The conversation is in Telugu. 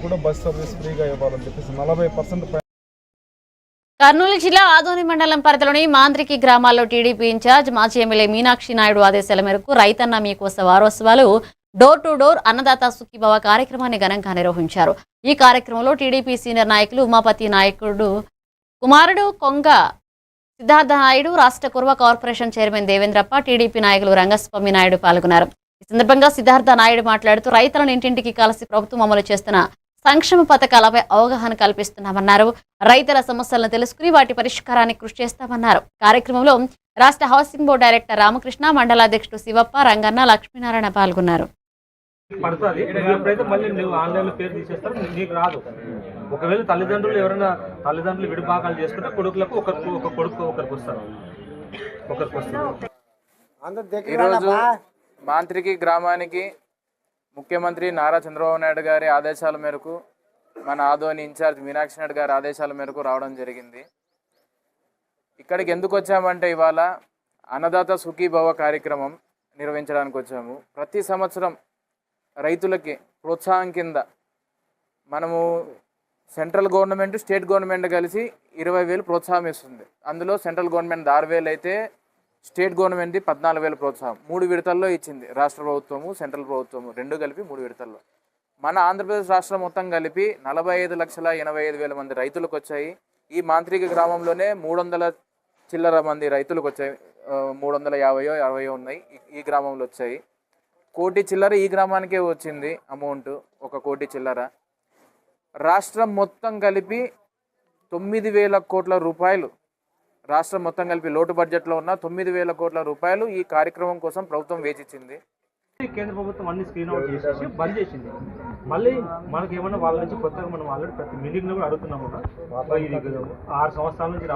కూడా బస్ సర్వీస్ ఫ్రీగా ఇవ్వాలని చెప్పేసి 40% కర్నూలు జిల్లా ఆదోని మండలం పరిధిలోని మాంద్రికి గ్రామాల్లో టీడీపీ ఇన్ఛార్జ్ మాజీ ఎమ్మెల్యే మీనాక్షి నాయుడు ఆదేశాల మేరకు రైతన్న మీకోస వారోత్సవాలు door to door Annadata Sukhibhava కార్యక్రమాన్ని ఘనంగా నిర్వహించారు. ఈ కార్యక్రమంలో టీడీపీ సీనియర్ నాయకులు ఉమాపతి నాయకుడు కుమారుడు కొంగ సిద్ధార్థ నాయుడు, రాష్ట్ర Kurva corporation chairman Devendrappa, TDP నాయకులు రంగస్వామి నాయుడు పాల్గొన్నారు. ఈ సందర్భంగా సిద్ధార్థ నాయుడు మాట్లాడుతూ రైతులను ఇంటింటికి కలిసి ప్రభుత్వం అమలు చేస్తున్న సంక్షేమ పథకాలపై అవగాహన కల్పిస్తున్నామన్నారు. రైతుల సమస్యలను తెలుసుకుని వాటి పరిష్కారానికి కృషి చేస్తామన్నారు. కార్యక్రమంలో రాష్ట్ర హౌసింగ్ బోర్డు డైరెక్టర్ రామకృష్ణ, మండలాధ్యక్షుడు శివప్ప, రంగన్న, లక్ష్మీనారాయణ పాల్గొన్నారు. పడుతుంది ఎప్పుడైతే మళ్ళీ నువ్వు ఆన్లైన్లో పేరు తీసేస్తారో నీకు రాదు. ఒకవేళ తల్లిదండ్రులు ఎవరైనా విడిభాగాలు చేసుకుంటే కొడుకులకు ఒక కొడుకు ఒకరికి వస్తారు. ఈరోజు మాంత్రికి గ్రామానికి ముఖ్యమంత్రి నారా చంద్రబాబు నాయుడు గారి ఆదేశాల మేరకు మన ఆదోని ఇన్ఛార్జ్ మీనాక్షి నాయుడు గారి ఆదేశాల మేరకు రావడం జరిగింది. ఇక్కడికి ఎందుకు వచ్చామంటే ఇవాళ అన్నదాత సుఖీభవ కార్యక్రమం నిర్వహించడానికి వచ్చాము. ప్రతి సంవత్సరం రైతులకి ప్రోత్సాహం కింద మనము సెంట్రల్ గవర్నమెంట్, స్టేట్ గవర్నమెంట్ కలిసి 20,000 ప్రోత్సాహం ఇస్తుంది. అందులో సెంట్రల్ గవర్నమెంట్ 6,000 అయితే స్టేట్ గవర్నమెంట్ 14,000 ప్రోత్సాహం 3 విడతల్లో ఇచ్చింది. రాష్ట్ర ప్రభుత్వము, సెంట్రల్ ప్రభుత్వము రెండు కలిపి 3 విడతల్లో. మన ఆంధ్రప్రదేశ్ రాష్ట్రం మొత్తం కలిపి 45,85,000 మంది రైతులకు వచ్చాయి. ఈ మాంత్రిక గ్రామంలోనే 300 చిల్లర మంది రైతులకు వచ్చాయి. 350 ఉన్నాయి ఈ గ్రామంలో వచ్చాయి. 1 కోటి చిల్లర ఈ గ్రామానికే వచ్చింది అమౌంట్, 1 కోటి చిల్లర. రాష్ట్రం మొత్తం కలిపి 9,000 కోట్ల రూపాయలు, రాష్ట్రం మొత్తం కలిపి లోటు బడ్జెట్లో ఉన్న 9,000 కోట్ల రూపాయలు ఈ కార్యక్రమం కోసం ప్రభుత్వం వేచిచ్చింది. కేంద్ర ప్రభుత్వం అన్ని స్క్రీన్ అవుట్ చేసేసి బంద్ చేసింది. మళ్ళీ మనకి ఏమన్నా వాళ్ళ నుంచి కొత్తగా మనం ఆల్రెడీ ప్రతి మీటింగ్లో కూడా అడుగుతున్నాము. ఇది 6 సంవత్సరాల నుంచి